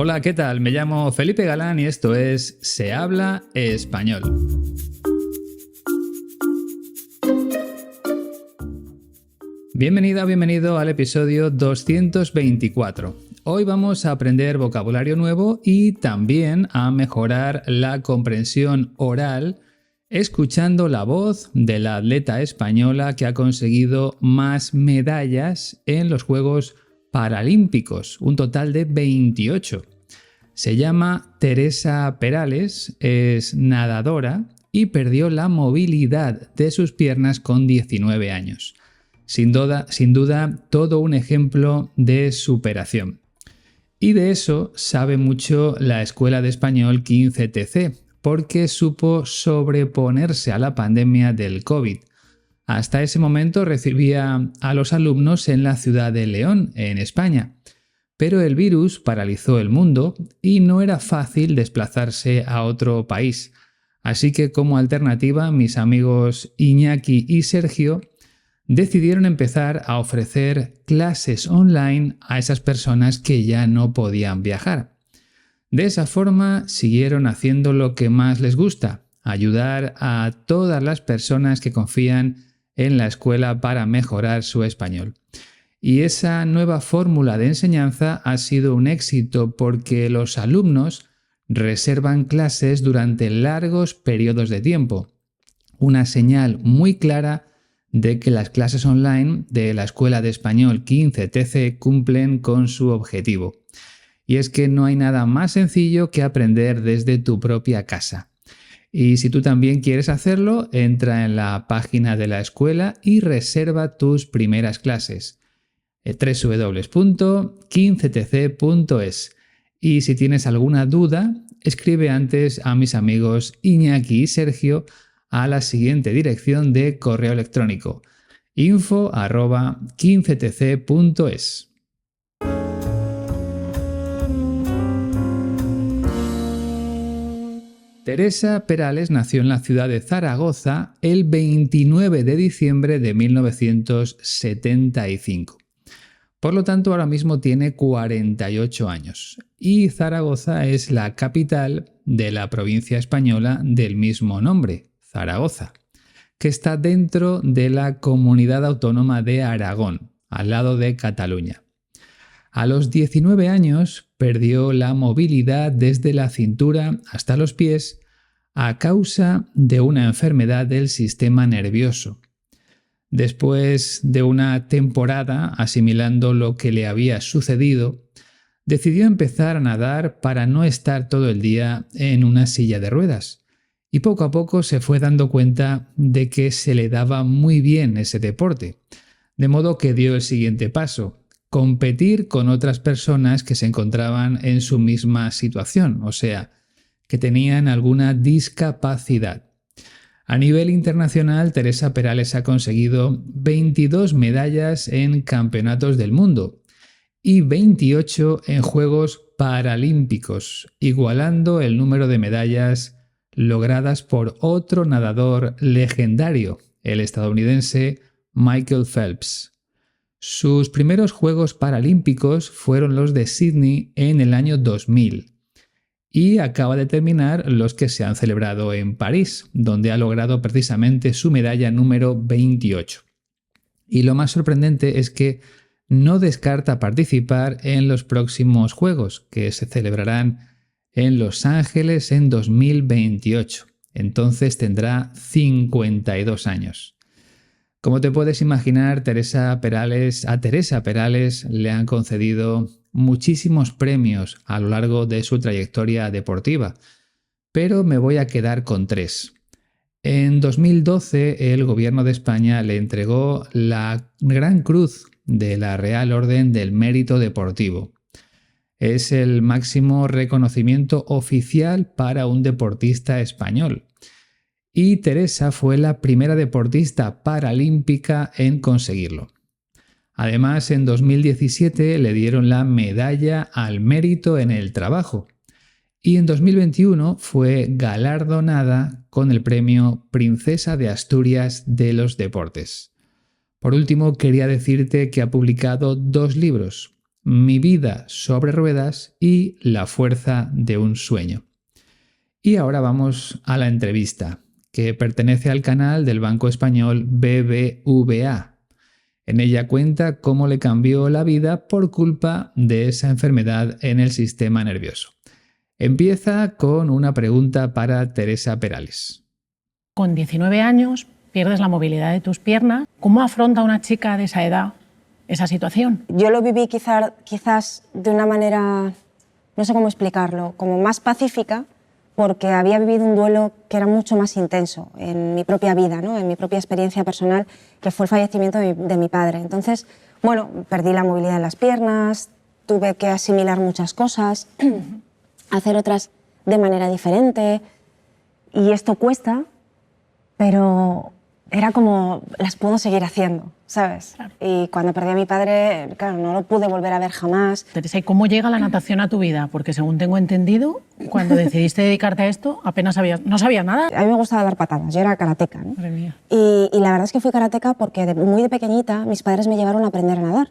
Hola, ¿qué tal? Me llamo Felipe Galán y esto es Se habla español. Bienvenida o bienvenido al episodio 224. Hoy vamos a aprender vocabulario nuevo y también a mejorar la comprensión oral escuchando la voz de la atleta española que ha conseguido más medallas en los Juegos Paralímpicos, un total de 28. Se llama Teresa Perales, es nadadora y perdió la movilidad de sus piernas con 19 años. Sin duda, todo un ejemplo de superación. Y de eso sabe mucho la Escuela de Español 15TC, porque supo sobreponerse a la pandemia del COVID. Hasta ese momento recibía a los alumnos en la ciudad de León, en España. Pero el virus paralizó el mundo y no era fácil desplazarse a otro país. Así que como alternativa, mis amigos Iñaki y Sergio decidieron empezar a ofrecer clases online a esas personas que ya no podían viajar. De esa forma siguieron haciendo lo que más les gusta, ayudar a todas las personas que confían en la escuela para mejorar su español. Y esa nueva fórmula de enseñanza ha sido un éxito porque los alumnos reservan clases durante largos periodos de tiempo. Una señal muy clara de que las clases online de la Escuela de Español 15TC cumplen con su objetivo. Y es que no hay nada más sencillo que aprender desde tu propia casa. Y si tú también quieres hacerlo, entra en la página de la escuela y reserva tus primeras clases. www.15tc.es. Y si tienes alguna duda, escribe antes a mis amigos Iñaki y Sergio a la siguiente dirección de correo electrónico: info@15tc.es. Teresa Perales nació en la ciudad de Zaragoza el 29 de diciembre de 1975. Por lo tanto, ahora mismo tiene 48 años y Zaragoza es la capital de la provincia española del mismo nombre, Zaragoza, que está dentro de la comunidad autónoma de Aragón, al lado de Cataluña. A los 19 años perdió la movilidad desde la cintura hasta los pies a causa de una enfermedad del sistema nervioso. Después de una temporada asimilando lo que le había sucedido, decidió empezar a nadar para no estar todo el día en una silla de ruedas. Y poco a poco se fue dando cuenta de que se le daba muy bien ese deporte. De modo que dio el siguiente paso: competir con otras personas que se encontraban en su misma situación, o sea, que tenían alguna discapacidad. A nivel internacional, Teresa Perales ha conseguido 22 medallas en campeonatos del mundo y 28 en Juegos Paralímpicos, igualando el número de medallas logradas por otro nadador legendario, el estadounidense Michael Phelps. Sus primeros Juegos Paralímpicos fueron los de Sydney en el año 2000 y acaba de terminar los que se han celebrado en París, donde ha logrado precisamente su medalla número 28. Y lo más sorprendente es que no descarta participar en los próximos Juegos, que se celebrarán en Los Ángeles en 2028. Entonces tendrá 52 años. Como te puedes imaginar, a Teresa Perales le han concedido muchísimos premios a lo largo de su trayectoria deportiva, pero me voy a quedar con 3. En 2012, el Gobierno de España le entregó la Gran Cruz de la Real Orden del Mérito Deportivo. Es el máximo reconocimiento oficial para un deportista español. Y Teresa fue la primera deportista paralímpica en conseguirlo. Además, en 2017 le dieron la Medalla al Mérito en el Trabajo y en 2021 fue galardonada con el premio Princesa de Asturias de los Deportes. Por último, quería decirte que ha publicado 2 libros: Mi vida sobre ruedas y La fuerza de un sueño. Y ahora vamos a la entrevista, que pertenece al canal del banco español BBVA. En ella cuenta cómo le cambió la vida por culpa de esa enfermedad en el sistema nervioso. Empieza con una pregunta para Teresa Perales. Con 19 años pierdes la movilidad de tus piernas. ¿Cómo afronta una chica de esa edad esa situación? Yo lo viví quizás de una manera, no sé cómo explicarlo, como más pacífica, porque había vivido un duelo que era mucho más intenso en mi propia vida, ¿no? En mi propia experiencia personal, que fue el fallecimiento de mi padre. Entonces, bueno, perdí la movilidad en las piernas, tuve que asimilar muchas cosas, hacer otras de manera diferente, y esto cuesta, pero era como, las puedo seguir haciendo, ¿sabes? Claro. Y cuando perdí a mi padre, claro, no lo pude volver a ver jamás. Teresa, ¿y cómo llega la natación a tu vida? Porque según tengo entendido, cuando decidiste dedicarte a esto, apenas no sabías nada. A mí me gustaba dar patadas, yo era karateca, ¿no? Madre mía. Y la verdad es que fui karateca porque muy de pequeñita mis padres me llevaron a aprender a nadar,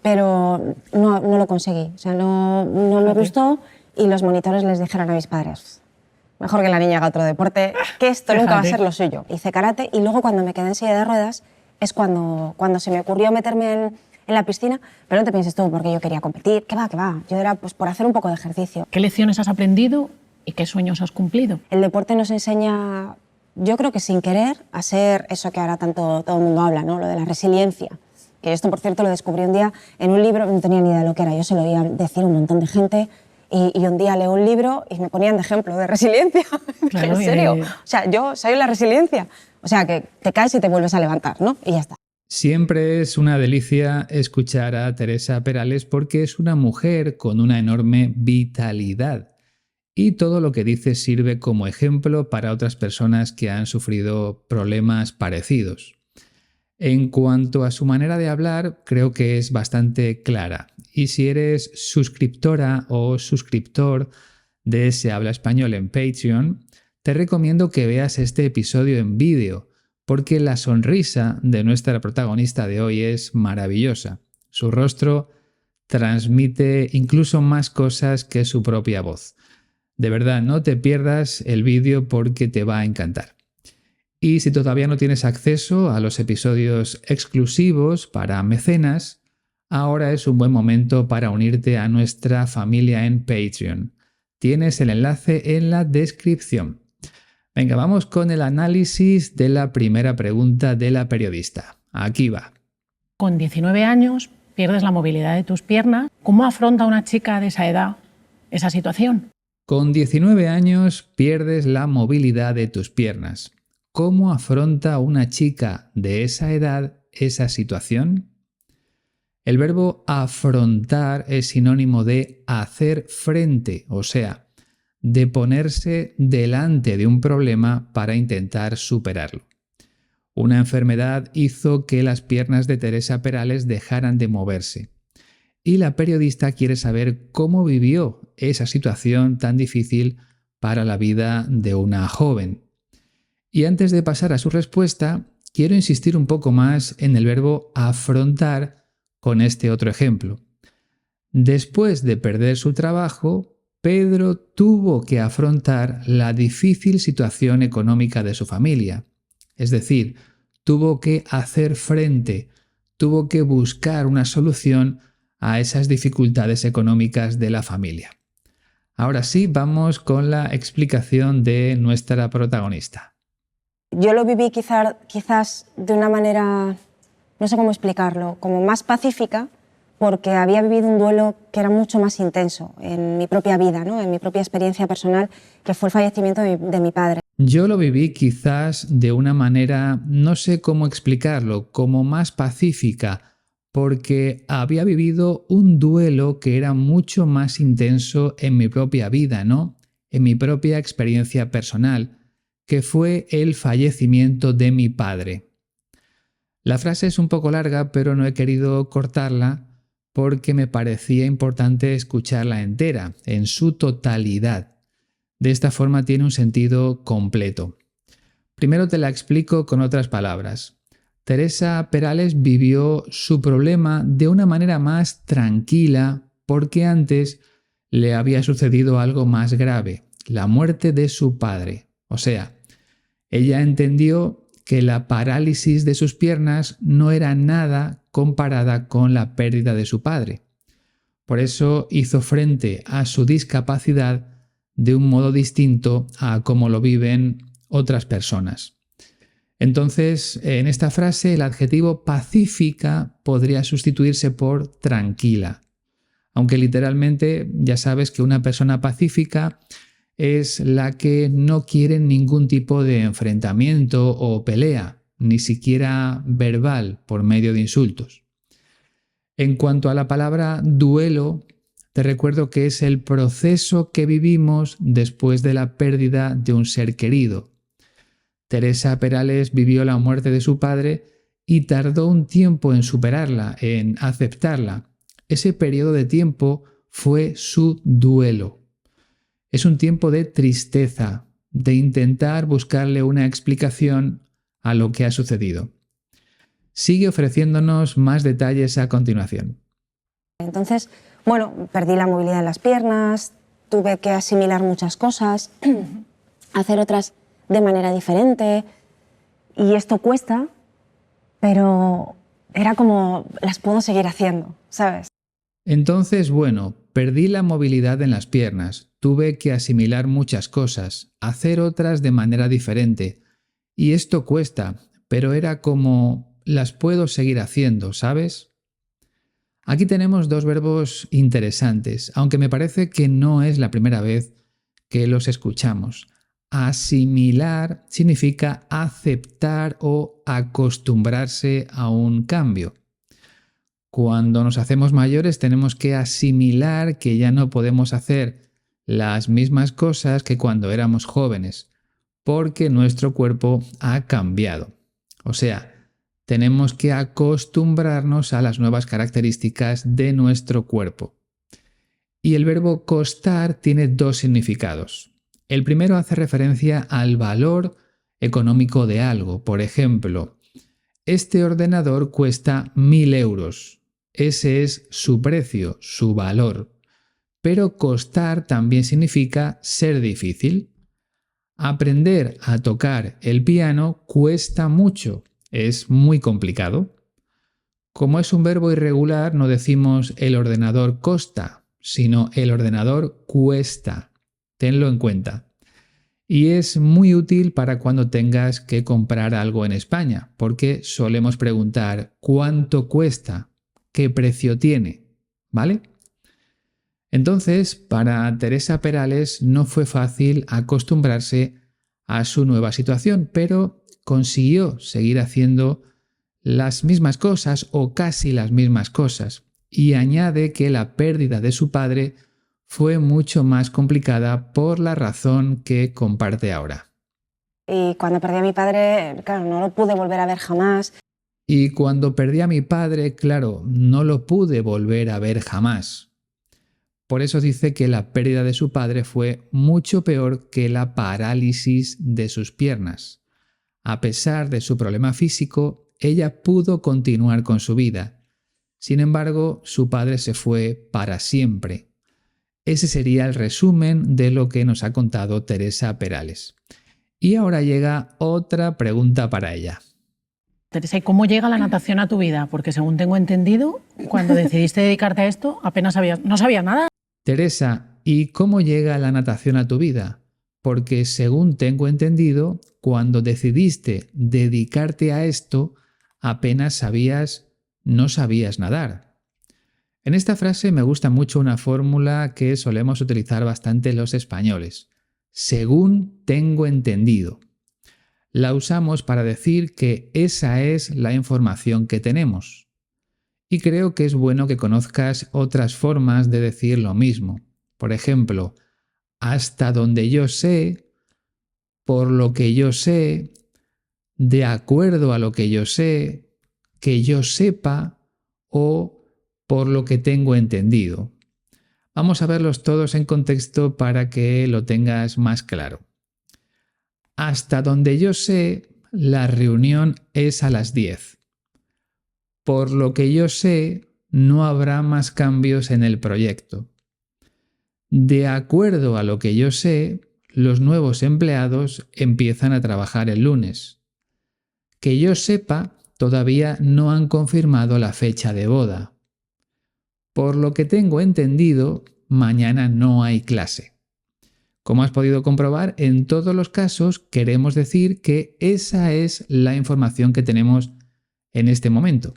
pero no lo conseguí, o sea, no me gustó, y los monitores les dijeron a mis padres: mejor que la niña haga otro deporte, que esto nunca va a ser lo suyo. Hice karate y luego cuando me quedé en silla de ruedas es cuando se me ocurrió meterme en la piscina, pero no te pienses tú porque yo quería competir, que va, yo era pues por hacer un poco de ejercicio. ¿Qué lecciones has aprendido y qué sueños has cumplido? El deporte nos enseña, yo creo que sin querer, a ser eso que ahora tanto todo el mundo habla, ¿no? Lo de la resiliencia. Que esto, por cierto, lo descubrí un día en un libro, no tenía ni idea de lo que era, yo se lo oía decir a un montón de gente. Y un día leo un libro y me ponían de ejemplo de resiliencia. Claro, ¿En serio? O sea, yo soy la resiliencia. O sea, que te caes y te vuelves a levantar, ¿no? Y ya está. Siempre es una delicia escuchar a Teresa Perales porque es una mujer con una enorme vitalidad. Y todo lo que dice sirve como ejemplo para otras personas que han sufrido problemas parecidos. En cuanto a su manera de hablar, creo que es bastante clara. Y si eres suscriptora o suscriptor de Se Habla Español en Patreon, te recomiendo que veas este episodio en vídeo, porque la sonrisa de nuestra protagonista de hoy es maravillosa. Su rostro transmite incluso más cosas que su propia voz. De verdad, no te pierdas el vídeo porque te va a encantar. Y si todavía no tienes acceso a los episodios exclusivos para mecenas, ahora es un buen momento para unirte a nuestra familia en Patreon. Tienes el enlace en la descripción. Venga, vamos con el análisis de la primera pregunta de la periodista. Aquí va. Con 19 años pierdes la movilidad de tus piernas. ¿Cómo afronta una chica de esa edad esa situación? Con 19 años pierdes la movilidad de tus piernas. ¿Cómo afronta una chica de esa edad esa situación? El verbo afrontar es sinónimo de hacer frente, o sea, de ponerse delante de un problema para intentar superarlo. Una enfermedad hizo que las piernas de Teresa Perales dejaran de moverse. Y la periodista quiere saber cómo vivió esa situación tan difícil para la vida de una joven. Y antes de pasar a su respuesta, quiero insistir un poco más en el verbo afrontar con este otro ejemplo. Después de perder su trabajo, Pedro tuvo que afrontar la difícil situación económica de su familia. Es decir, tuvo que hacer frente, tuvo que buscar una solución a esas dificultades económicas de la familia. Ahora sí, vamos con la explicación de nuestra protagonista. Yo lo viví quizás de una manera, no sé cómo explicarlo, como más pacífica, porque había vivido un duelo que era mucho más intenso en mi propia vida, ¿no? En mi propia experiencia personal, que fue el fallecimiento de mi padre. Yo lo viví quizás de una manera, no sé cómo explicarlo, como más pacífica, porque había vivido un duelo que era mucho más intenso en mi propia vida, ¿no? En mi propia experiencia personal, que fue el fallecimiento de mi padre. La frase es un poco larga, pero no he querido cortarla porque me parecía importante escucharla entera, en su totalidad. De esta forma tiene un sentido completo. Primero te la explico con otras palabras. Teresa Perales vivió su problema de una manera más tranquila porque antes le había sucedido algo más grave, la muerte de su padre. O sea, ella entendió que la parálisis de sus piernas no era nada comparada con la pérdida de su padre. Por eso hizo frente a su discapacidad de un modo distinto a cómo lo viven otras personas. Entonces, en esta frase el adjetivo pacífica podría sustituirse por tranquila. Aunque literalmente ya sabes que una persona pacífica es la que no quiere ningún tipo de enfrentamiento o pelea, ni siquiera verbal por medio de insultos. En cuanto a la palabra duelo, te recuerdo que es el proceso que vivimos después de la pérdida de un ser querido. Teresa Perales vivió la muerte de su padre y tardó un tiempo en superarla, en aceptarla. Ese periodo de tiempo fue su duelo. Es un tiempo de tristeza, de intentar buscarle una explicación a lo que ha sucedido. Sigue ofreciéndonos más detalles a continuación. Entonces, bueno, perdí la movilidad en las piernas, tuve que asimilar muchas cosas, hacer otras de manera diferente, y esto cuesta, pero era como las puedo seguir haciendo, ¿sabes? Entonces, bueno, perdí la movilidad en las piernas, tuve que asimilar muchas cosas, hacer otras de manera diferente, y esto cuesta, pero era como las puedo seguir haciendo, ¿sabes? Aquí tenemos dos verbos interesantes, aunque me parece que no es la primera vez que los escuchamos. Asimilar significa aceptar o acostumbrarse a un cambio. Cuando nos hacemos mayores tenemos que asimilar que ya no podemos hacer las mismas cosas que cuando éramos jóvenes, porque nuestro cuerpo ha cambiado. O sea, tenemos que acostumbrarnos a las nuevas características de nuestro cuerpo. Y el verbo costar tiene dos significados. El primero hace referencia al valor económico de algo. Por ejemplo, este ordenador cuesta 1.000 euros. Ese es su precio, su valor. Pero costar también significa ser difícil. Aprender a tocar el piano cuesta mucho. Es muy complicado. Como es un verbo irregular, no decimos el ordenador costa, sino el ordenador cuesta. Tenlo en cuenta. Y es muy útil para cuando tengas que comprar algo en España, porque solemos preguntar ¿cuánto cuesta? ¿Qué precio tiene? ¿Vale? Entonces, para Teresa Perales no fue fácil acostumbrarse a su nueva situación, pero consiguió seguir haciendo las mismas cosas o casi las mismas cosas, y añade que la pérdida de su padre fue mucho más complicada por la razón que comparte ahora. Y cuando perdí a mi padre, claro, no lo pude volver a ver jamás. Y cuando perdí a mi padre, claro, no lo pude volver a ver jamás. Por eso dice que la pérdida de su padre fue mucho peor que la parálisis de sus piernas. A pesar de su problema físico, ella pudo continuar con su vida. Sin embargo, su padre se fue para siempre. Ese sería el resumen de lo que nos ha contado Teresa Perales. Y ahora llega otra pregunta para ella. Teresa, ¿y cómo llega la natación a tu vida? Porque según tengo entendido, cuando decidiste dedicarte a esto, apenas no sabías nada. Teresa, ¿y cómo llega la natación a tu vida? Porque según tengo entendido, cuando decidiste dedicarte a esto, apenas no sabías nadar. En esta frase me gusta mucho una fórmula que solemos utilizar bastante los españoles. Según tengo entendido. La usamos para decir que esa es la información que tenemos. Y creo que es bueno que conozcas otras formas de decir lo mismo. Por ejemplo, hasta donde yo sé, por lo que yo sé, de acuerdo a lo que yo sé, que yo sepa o por lo que tengo entendido. Vamos a verlos todos en contexto para que lo tengas más claro. Hasta donde yo sé, la reunión es a las 10. Por lo que yo sé, no habrá más cambios en el proyecto. De acuerdo a lo que yo sé, los nuevos empleados empiezan a trabajar el lunes. Que yo sepa, todavía no han confirmado la fecha de boda. Por lo que tengo entendido, mañana no hay clase. Como has podido comprobar, en todos los casos queremos decir que esa es la información que tenemos en este momento.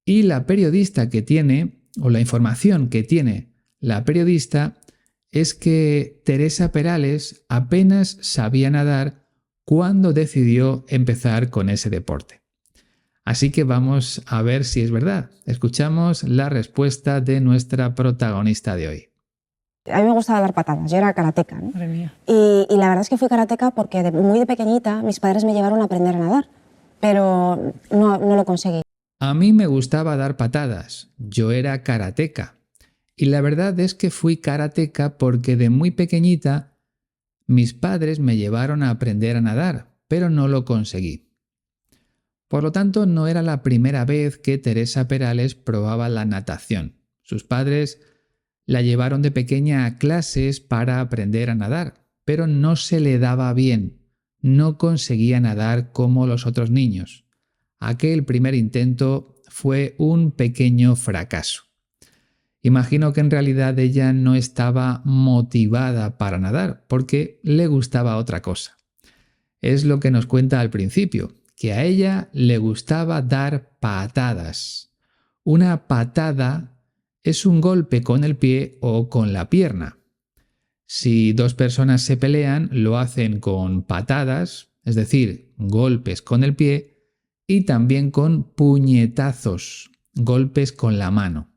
Y la periodista que tiene, o la información que tiene la periodista, es que Teresa Perales apenas sabía nadar cuando decidió empezar con ese deporte. Así que vamos a ver si es verdad. Escuchamos la respuesta de nuestra protagonista de hoy. A mí me gustaba dar patadas, yo era karateca, ¿no? Madre mía. Y la verdad es que fui karateca porque muy de pequeñita mis padres me llevaron a aprender a nadar, pero no lo conseguí. A mí me gustaba dar patadas, yo era karateca. Y la verdad es que fui karateca porque de muy pequeñita mis padres me llevaron a aprender a nadar, pero no lo conseguí. Por lo tanto, no era la primera vez que Teresa Perales probaba la natación. Sus padres la llevaron de pequeña a clases para aprender a nadar, pero no se le daba bien, no conseguía nadar como los otros niños. Aquel primer intento fue un pequeño fracaso. Imagino que en realidad ella no estaba motivada para nadar, porque le gustaba otra cosa. Es lo que nos cuenta al principio, que a ella le gustaba dar patadas. Una patada es un golpe con el pie o con la pierna. Si dos personas se pelean, lo hacen con patadas, es decir, golpes con el pie, y también con puñetazos, golpes con la mano.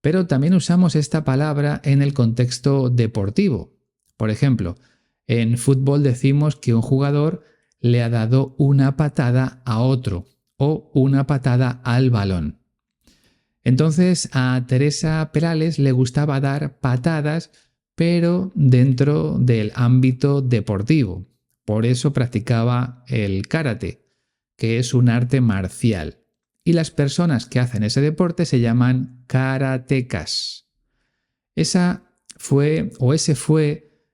Pero también usamos esta palabra en el contexto deportivo. Por ejemplo, en fútbol decimos que un jugador le ha dado una patada a otro o una patada al balón. Entonces a Teresa Perales le gustaba dar patadas, pero dentro del ámbito deportivo. Por eso practicaba el karate, que es un arte marcial. Y las personas que hacen ese deporte se llaman karatecas. Ese fue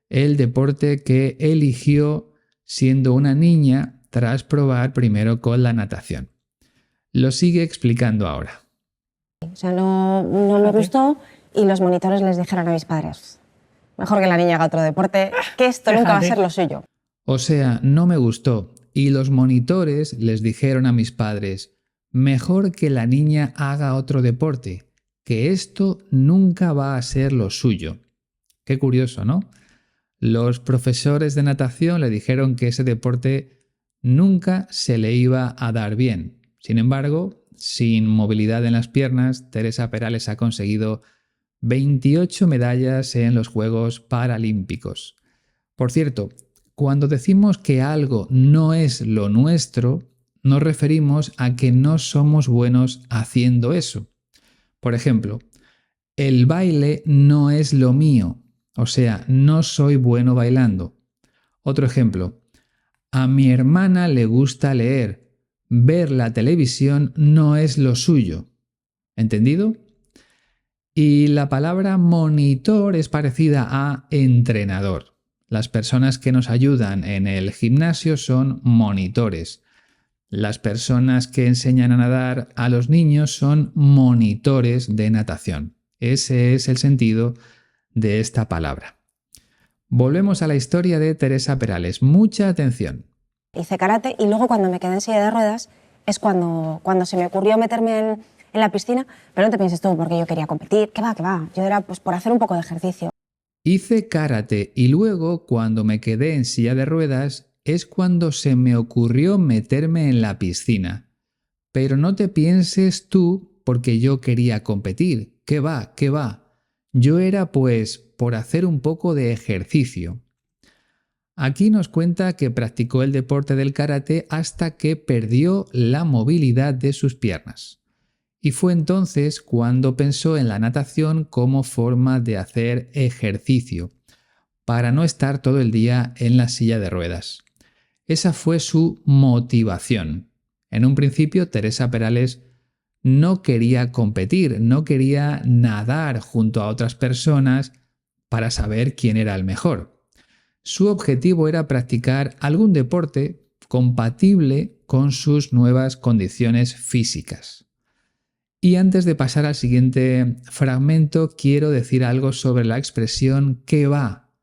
el deporte que eligió siendo una niña tras probar primero con la natación. Lo sigue explicando ahora. O sea, no me gustó y los monitores les dijeron a mis padres, mejor que la niña haga otro deporte, que esto nunca va a ser lo suyo. O sea, no me gustó y los monitores les dijeron a mis padres, mejor que la niña haga otro deporte, que esto nunca va a ser lo suyo. Qué curioso, ¿no? Los profesores de natación le dijeron que ese deporte nunca se le iba a dar bien. Sin embargo, sin movilidad en las piernas, Teresa Perales ha conseguido 28 medallas en los Juegos Paralímpicos. Por cierto, cuando decimos que algo no es lo nuestro, nos referimos a que no somos buenos haciendo eso. Por ejemplo, el baile no es lo mío, o sea, no soy bueno bailando. Otro ejemplo, a mi hermana le gusta leer, ver la televisión no es lo suyo. ¿Entendido? Y la palabra monitor es parecida a entrenador. Las personas que nos ayudan en el gimnasio son monitores. Las personas que enseñan a nadar a los niños son monitores de natación. Ese es el sentido de esta palabra. Volvemos a la historia de Teresa Perales. Mucha atención. Hice karate y luego cuando me quedé en silla de ruedas es cuando se me ocurrió meterme en la piscina, pero no te pienses tú porque yo quería competir, que va, yo era pues por hacer un poco de ejercicio. Hice karate y luego cuando me quedé en silla de ruedas es cuando se me ocurrió meterme en la piscina. Pero no te pienses tú porque yo quería competir, que va. Yo era pues por hacer un poco de ejercicio. Aquí nos cuenta que practicó el deporte del karate hasta que perdió la movilidad de sus piernas. Y fue entonces cuando pensó en la natación como forma de hacer ejercicio, para no estar todo el día en la silla de ruedas. Esa fue su motivación. En un principio, Teresa Perales no quería competir, no quería nadar junto a otras personas para saber quién era el mejor. Su objetivo era practicar algún deporte compatible con sus nuevas condiciones físicas. Y antes de pasar al siguiente fragmento, quiero decir algo sobre la expresión "qué va",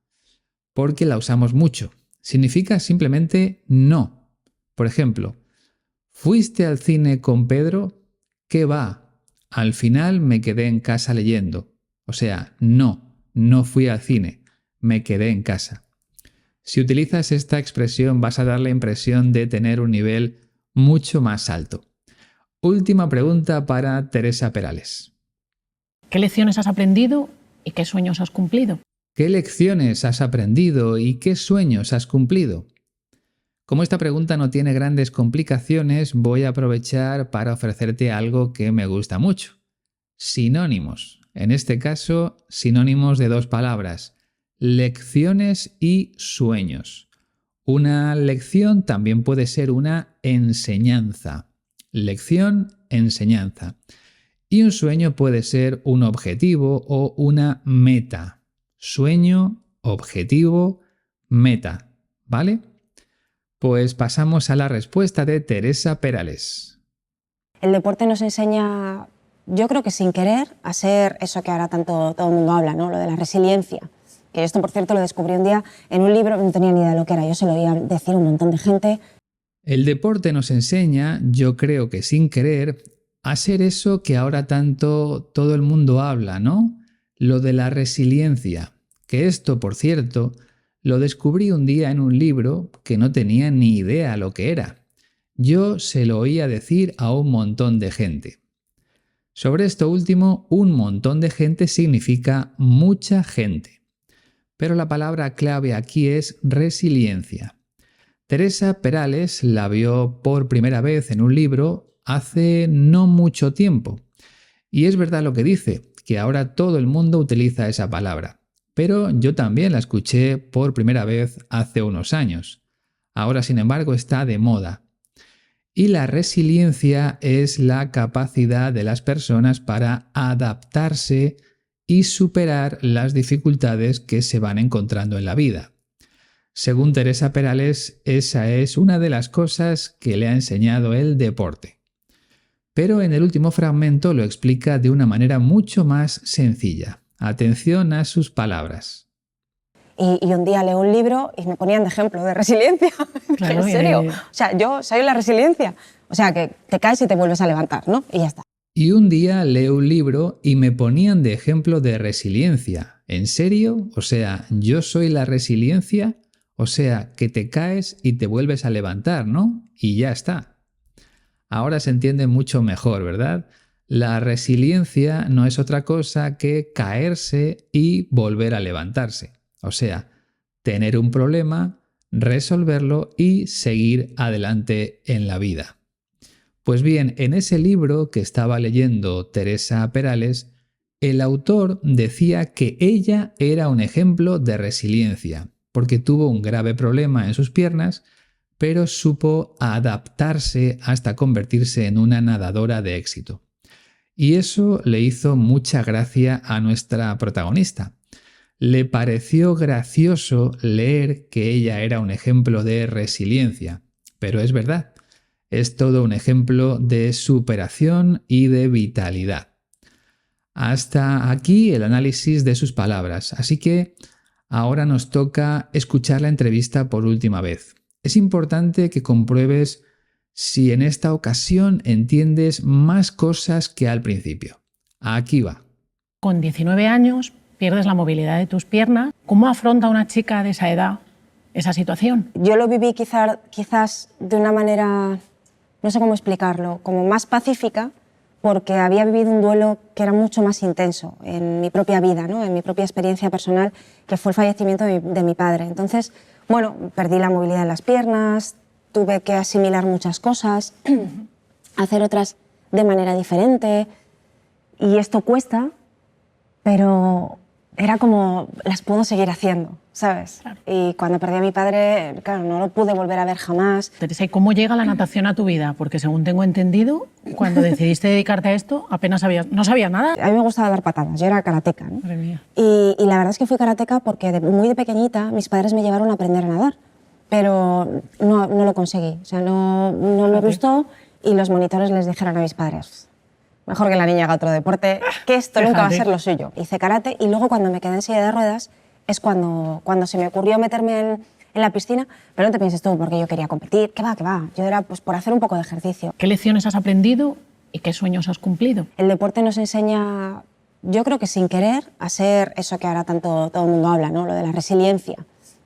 porque la usamos mucho. Significa simplemente no. Por ejemplo, ¿fuiste al cine con Pedro? ¿Qué va? Al final me quedé en casa leyendo. O sea, no fui al cine, me quedé en casa. Si utilizas esta expresión vas a dar la impresión de tener un nivel mucho más alto. Última pregunta para Teresa Perales. ¿Qué lecciones has aprendido y qué sueños has cumplido? ¿Qué lecciones has aprendido y qué sueños has cumplido? Como esta pregunta no tiene grandes complicaciones, voy a aprovechar para ofrecerte algo que me gusta mucho. Sinónimos. En este caso, sinónimos de dos palabras: lecciones y sueños. Una lección también puede ser una enseñanza. Lección, enseñanza. Y un sueño puede ser un objetivo o una meta. Sueño, objetivo, meta. ¿Vale? Pues pasamos a la respuesta de Teresa Perales. El deporte nos enseña, yo creo que sin querer, a ser eso que ahora tanto todo el mundo habla, ¿no? Lo de la resiliencia. Que esto, por cierto, lo descubrí un día en un libro, no tenía ni idea de lo que era, yo se lo oía decir a un montón de gente. El deporte nos enseña, yo creo que sin querer, a ser eso que ahora tanto todo el mundo habla, ¿no? Lo de la resiliencia. Que esto, por cierto, lo descubrí un día en un libro que no tenía ni idea lo que era. Yo se lo oía decir a un montón de gente. Sobre esto último, un montón de gente significa mucha gente. Pero la palabra clave aquí es resiliencia. Teresa Perales la vio por primera vez en un libro hace no mucho tiempo. Y es verdad lo que dice, que ahora todo el mundo utiliza esa palabra. Pero yo también la escuché por primera vez hace unos años. Ahora, sin embargo, está de moda. Y la resiliencia es la capacidad de las personas para adaptarse y superar las dificultades que se van encontrando en la vida. Según Teresa Perales, esa es una de las cosas que le ha enseñado el deporte. Pero en el último fragmento lo explica de una manera mucho más sencilla. Atención a sus palabras. Y un día leo un libro y me ponían de ejemplo de resiliencia. Claro, ¿En serio? O sea, yo soy la resiliencia. O sea, que te caes y te vuelves a levantar, ¿no? Y ya está. Y un día leo un libro y me ponían de ejemplo de resiliencia. ¿En serio? O sea, ¿yo soy la resiliencia? O sea, que te caes y te vuelves a levantar, ¿no? Y ya está. Ahora se entiende mucho mejor, ¿verdad? La resiliencia no es otra cosa que caerse y volver a levantarse. O sea, tener un problema, resolverlo y seguir adelante en la vida. Pues bien, en ese libro que estaba leyendo Teresa Perales, el autor decía que ella era un ejemplo de resiliencia, porque tuvo un grave problema en sus piernas, pero supo adaptarse hasta convertirse en una nadadora de éxito. Y eso le hizo mucha gracia a nuestra protagonista. Le pareció gracioso leer que ella era un ejemplo de resiliencia, pero es verdad, es todo un ejemplo de superación y de vitalidad. Hasta aquí el análisis de sus palabras, así que ahora nos toca escuchar la entrevista por última vez. Es importante que compruebes si en esta ocasión entiendes más cosas que al principio. Aquí va. Con 19 años pierdes la movilidad de tus piernas. ¿Cómo afronta una chica de esa edad esa situación? Yo lo viví quizás de una manera, no sé cómo explicarlo, como más pacífica, porque había vivido un duelo que era mucho más intenso en mi propia vida, ¿no? En mi propia experiencia personal, que fue el fallecimiento de mi padre. Entonces, bueno, perdí la movilidad en las piernas, tuve que asimilar muchas cosas, hacer otras de manera diferente, y esto cuesta, pero era como, las puedo seguir haciendo, ¿sabes? Claro. Y cuando perdí a mi padre, claro, no lo pude volver a ver jamás. Teresa, ¿y cómo llega la natación a tu vida? Porque según tengo entendido, cuando decidiste dedicarte a esto, apenas no sabías nada. A mí me gustaba dar patadas, yo era karateca, ¿no? Madre mía. Y la verdad es que fui karateca porque muy de pequeñita mis padres me llevaron a aprender a nadar, pero no lo conseguí, o sea, no me gustó y los monitores les dijeron a mis padres, mejor que la niña haga otro deporte, que esto nunca va a ser lo suyo. Hice karate y luego cuando me quedé en silla de ruedas es cuando se me ocurrió meterme en la piscina, pero no te pienses tú porque yo quería competir, que va, yo era pues por hacer un poco de ejercicio. ¿Qué lecciones has aprendido y qué sueños has cumplido? El deporte nos enseña, yo creo que sin querer, a ser eso que ahora tanto todo el mundo habla, ¿no? Lo de la resiliencia.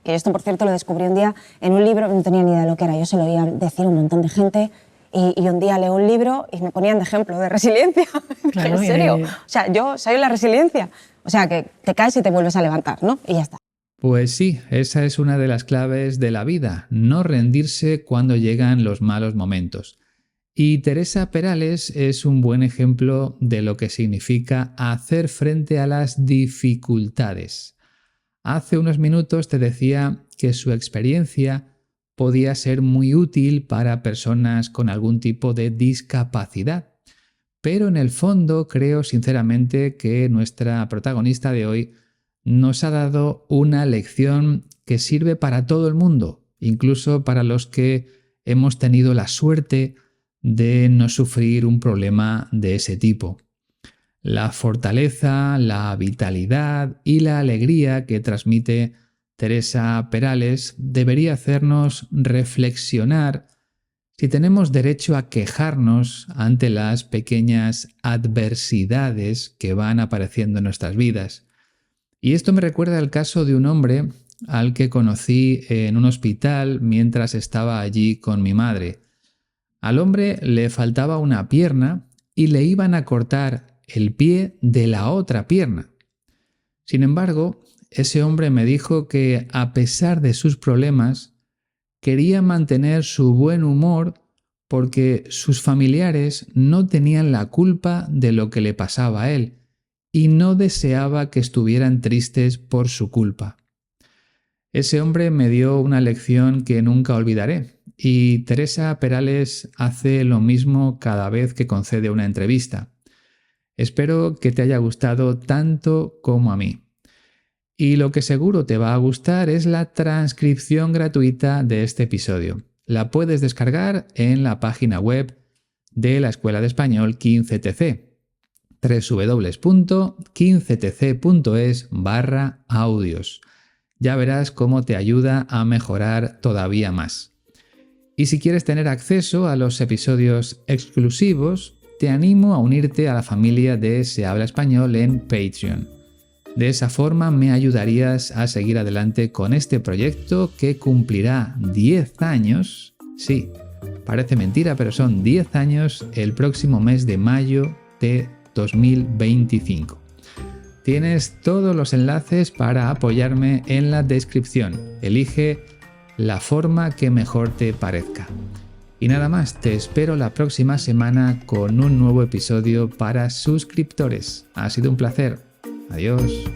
Que esto, por cierto, lo descubrí un día en un libro, no tenía ni idea de lo que era, yo se lo oía decir a un montón de gente y un día leo un libro y me ponían de ejemplo de resiliencia. Claro, ¿En serio? O sea, yo soy la resiliencia. O sea, que te caes y te vuelves a levantar, ¿no? Y ya está. Pues sí, esa es una de las claves de la vida, no rendirse cuando llegan los malos momentos. Y Teresa Perales es un buen ejemplo de lo que significa hacer frente a las dificultades. Hace unos minutos te decía que su experiencia podía ser muy útil para personas con algún tipo de discapacidad. Pero en el fondo creo sinceramente que nuestra protagonista de hoy nos ha dado una lección que sirve para todo el mundo, incluso para los que hemos tenido la suerte de no sufrir un problema de ese tipo. La fortaleza, la vitalidad y la alegría que transmite Teresa Perales debería hacernos reflexionar si tenemos derecho a quejarnos ante las pequeñas adversidades que van apareciendo en nuestras vidas. Y esto me recuerda al caso de un hombre al que conocí en un hospital mientras estaba allí con mi madre. Al hombre le faltaba una pierna y le iban a cortar el pie de la otra pierna. Sin embargo, ese hombre me dijo que a pesar de sus problemas, quería mantener su buen humor porque sus familiares no tenían la culpa de lo que le pasaba a él y no deseaba que estuvieran tristes por su culpa. Ese hombre me dio una lección que nunca olvidaré y Teresa Perales hace lo mismo cada vez que concede una entrevista. Espero que te haya gustado tanto como a mí. Y lo que seguro te va a gustar es la transcripción gratuita de este episodio. La puedes descargar en la página web de la Escuela de Español 15TC, www.15tc.es/audios. Ya verás cómo te ayuda a mejorar todavía más. Y si quieres tener acceso a los episodios exclusivos, te animo a unirte a la familia de Se Habla Español en Patreon. De esa forma me ayudarías a seguir adelante con este proyecto que cumplirá 10 años. Sí, parece mentira, pero son 10 años el próximo mes de mayo de 2025. Tienes todos los enlaces para apoyarme en la descripción. Elige la forma que mejor te parezca. Y nada más, te espero la próxima semana con un nuevo episodio para suscriptores. Ha sido un placer. Adiós.